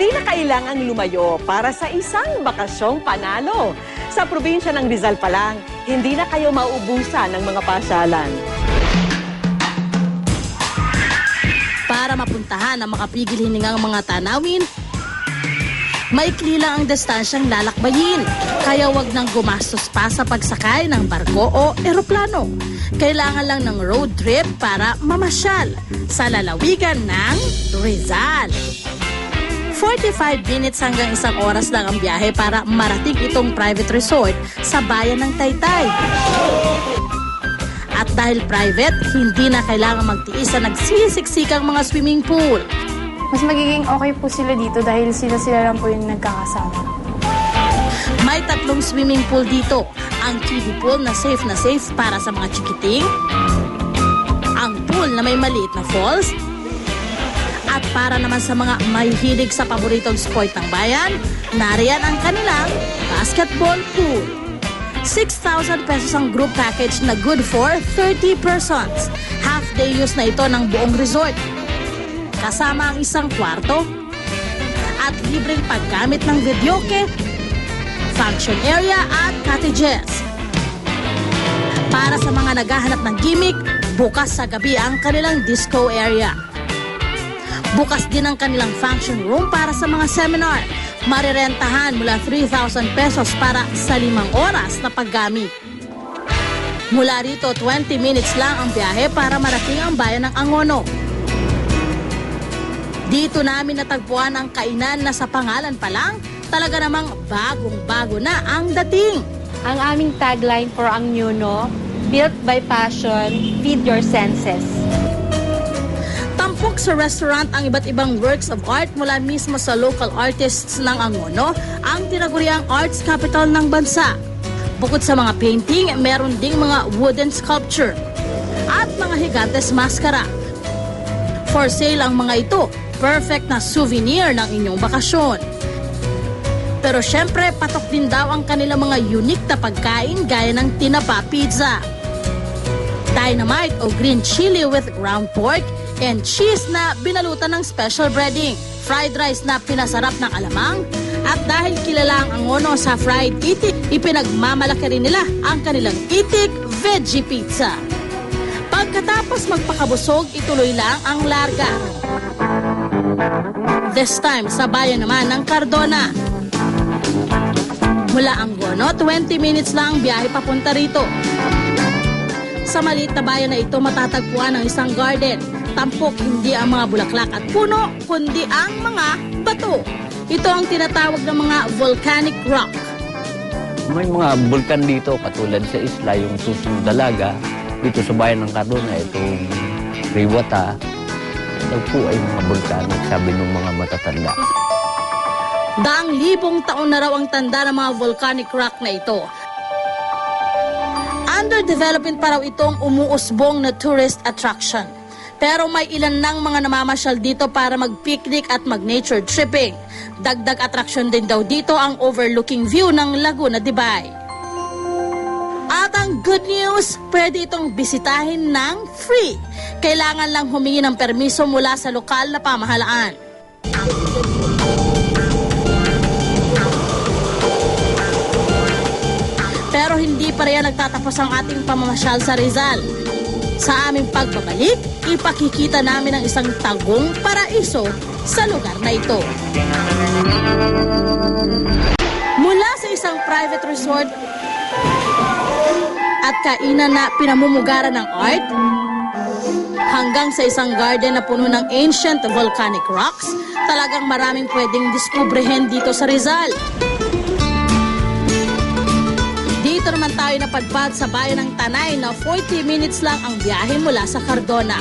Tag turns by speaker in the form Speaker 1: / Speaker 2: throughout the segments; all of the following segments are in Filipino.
Speaker 1: Hindi na kailangang lumayo para sa isang bakasyong panalo. Sa probinsya ng Rizal pa lang, hindi na kayo mauubusan ng mga pasyalan.
Speaker 2: Para mapuntahan ang makapigil hiningang mga tanawin, maikli lang ang distansyang lalakbayin. Kaya wag nang gumastos pa sa pagsakay ng barko o eroplano. Kailangan lang ng road trip para mamasyal sa lalawigan ng Rizal. 45 minutes hanggang 1 oras lang ang biyahe para marating itong private resort sa bayan ng Taytay. At dahil private, hindi na kailangan magtiis sa nagsisisiksikang mga swimming pool.
Speaker 3: Mas magiging okay po sila dito dahil sila lang po yung nagkakasama.
Speaker 2: May 3 swimming pool dito. Ang kiddie pool na safe para sa mga chikiting, ang pool na may maliit na falls, at para naman sa mga mahihilig sa paboritong sport ng bayan, nariyan ang kanilang basketball pool. 6,000 pesos ang group package na good for 30 persons. Half-day use na ito ng buong resort. Kasama ang 1 kwarto at libreng paggamit ng videoke, function area at cottages. Para sa mga naghahanap ng gimmick, bukas sa gabi ang kanilang disco area. Bukas din ang kanilang function room para sa mga seminar. Marirentahan mula 3,000 pesos para sa 5 oras na paggamit. Mula rito, 20 minutes lang ang biyahe para marating ang bayan ng Angono. Dito namin natagpuan ang kainan na sa pangalan pa lang, talaga namang bagong-bago na ang dating.
Speaker 4: Ang aming tagline for ang Nyuno, built by passion, feed your senses.
Speaker 2: Tampok sa restaurant ang iba't ibang works of art mula mismo sa local artists ng Angono, ang tinaguriang arts capital ng bansa. Bukod sa mga painting, meron ding mga wooden sculpture at mga higantes maskara. For sale ang mga ito, perfect na souvenir ng inyong bakasyon. Pero syempre, patok din daw ang kanilang mga unique na pagkain gaya ng tinapa pizza, dynamite o green chili with ground pork, and cheese na binalutan ng special breading, fried rice na pinasarap ng alamang, at dahil kilala ang Angono sa fried itik, ipinagmamalaki rin nila ang kanilang itik veggie pizza. Pagkatapos magpakabusog, ituloy lang ang larga. This time, sa bayan naman ng Cardona. Mula Angono, 20 minutes lang biyahe papunta rito. Sa maliit na bayan na ito, matatagpuan ang isang garden. Tampok hindi ang mga bulaklak at puno, kundi ang mga bato. Ito ang tinatawag ng mga volcanic rock.
Speaker 5: May mga bulkan dito, katulad sa isla, yung Susong Dalaga. Dito sa bayan ng Cardona, itong Riwata. Ito po ay mga bulkanik, sabi ng mga matatanda.
Speaker 2: Daang libong taon na raw ang tanda ng mga volcanic rock na ito. Under development pa raw itong umuusbong na tourist attraction. Pero may ilan ng mga namamasyal dito para mag-picnic at mag-nature tripping. Dagdag attraction din daw dito ang overlooking view ng Laguna de Bay. At ang good news, pwede itong bisitahin ng free. Kailangan lang humingi ng permiso mula sa lokal na pamahalaan. Pero hindi pa rin nagtatapos ang ating pamamasyal sa Rizal. Sa aming pagbabalik, ipakikita namin ang isang tagong paraiso sa lugar na ito. Mula sa isang private resort at kainan na pinamumugaran ng art, hanggang sa isang garden na puno ng ancient volcanic rocks, talagang maraming pwedeng diskubrehin dito sa Rizal. Dito naman tayo napadpad sa bayan ng Tanay na 40 minutes lang ang biyahe mula sa Cardona.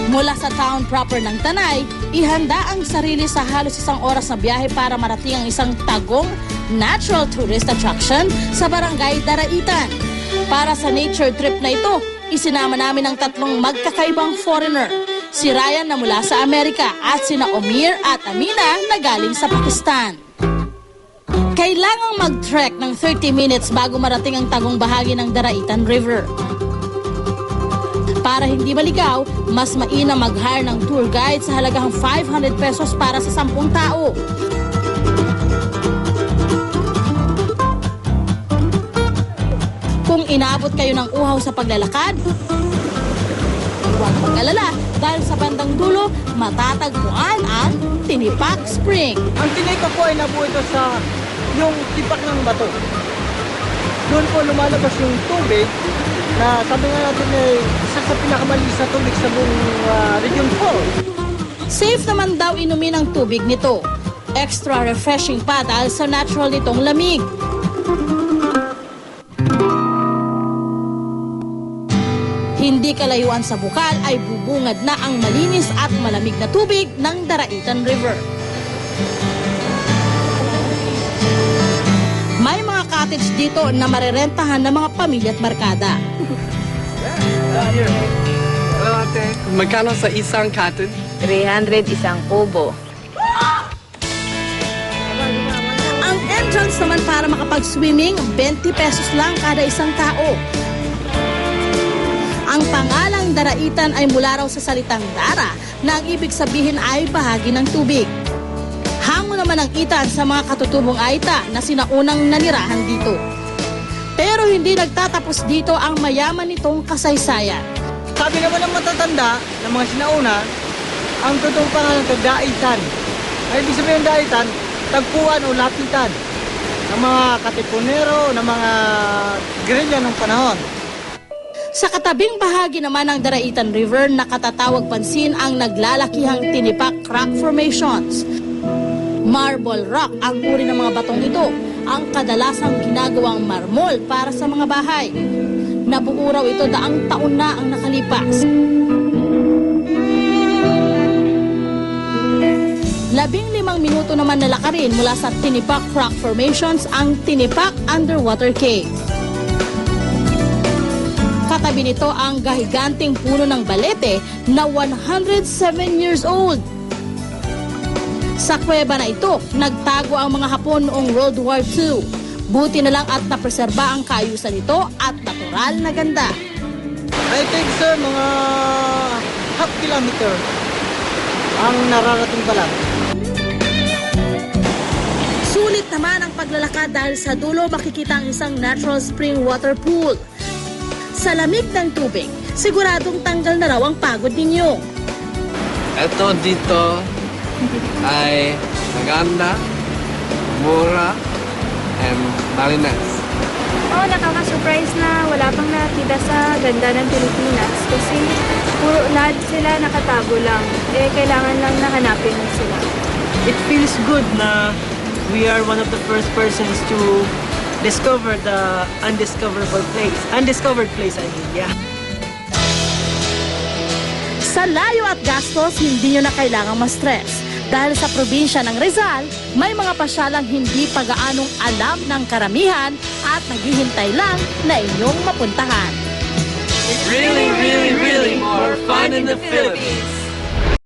Speaker 2: Mula sa town proper ng Tanay, ihanda ang sarili sa halos 1 oras na biyahe para marating ang isang tagong natural tourist attraction sa barangay Daraitan. Para sa nature trip na ito, isinama namin ang 3 magkakaibang foreigner. Si Ryan na mula sa Amerika at sina Omir at Amina na galing sa Pakistan. Kailangang mag-trek ng 30 minutes bago marating ang tagong bahagi ng Daraitan River. Para hindi maligaw, mas mainam mag-hire ng tour guide sa halagang 500 pesos para sa 10 tao. Kung inaabot kayo ng uhaw sa paglalakad, huwag mag-alala dahil sa bandang dulo, matatagpuan ang Tinipak Spring.
Speaker 6: Ang Tinipak po ay nabuo ito sa yung tipak ng bato. Doon po lumalabas yung tubig na sabi nga natin ay isa sa pinakamalinis na tubig sa buong Region 4.
Speaker 2: Safe naman daw inumin ang tubig nito. Extra refreshing pa dahil sa natural nitong lamig. Hindi kalayuan sa bukal ay bubungad na ang malinis at malamig na tubig ng Daraitan River. May mga cottage dito na marerentahan ng mga pamilya at barkada.
Speaker 7: Hello ate, magkano sa isang cottage?
Speaker 8: 300 isang kubo.
Speaker 2: Ang entrance naman para makapag-swimming, 20 pesos lang kada isang tao. Ang pangalang Daraitan ay mula raw sa salitang dara na ang ibig sabihin ay bahagi ng tubig. Hango naman ang itan sa mga katutubong Aita na sinaunang nanirahan dito. Pero hindi nagtatapos dito ang mayaman nitong kasaysayan.
Speaker 6: Sabi naman ng matatanda ng mga sinauna, ang totoong pangalan ng Daitan. Ay ibig sabihin ng Daitan, tagpuan o lapitan ng mga katipunero, ng mga guerrilla ng panahon.
Speaker 2: Sa katabing bahagi naman ng Daraitan River, nakatatawag pansin ang naglalakihang Tinipak Rock Formations. Marble rock ang uri ng mga batong ito, ang kadalasang ginagawang marmol para sa mga bahay. Nabuo raw ito daang taon na ang nakalipas. 15 minuto naman nalakarin mula sa Tinipak Rock Formations ang Tinipak Underwater Cave. Katabi nito ang gahiganting puno ng balete na 107 years old. Sa kuweba na ito, nagtago ang mga Hapon noong World War II. Buti na lang at napreserba ang kaayusan nito at natural na ganda.
Speaker 6: I think sir, mga half kilometer ang nararating pa lang.
Speaker 2: Sulit naman ang paglalakad dahil sa dulo makikita ang isang natural spring water pool. Sa lamig ng tubig, siguradong tanggal na raw ang pagod ninyo.
Speaker 7: Ito dito ay maganda, mura, and malinis.
Speaker 3: Oo, nakaka-surprise na wala pang nakita sa ganda ng Pilipinas kasi puro lahat sila nakatago lang. Kailangan lang nahanapin mo sila.
Speaker 6: It feels good na we are one of the first persons to discover the undiscovered place, I mean, yeah.
Speaker 2: Sa layo at gastos, hindi nyo na kailangang ma-stress. Dahil sa probinsya ng Rizal, may mga pasyalang hindi pa gaanong alam ng karamihan at naghihintay lang na inyong mapuntahan.
Speaker 7: Really more fun in the Philippines.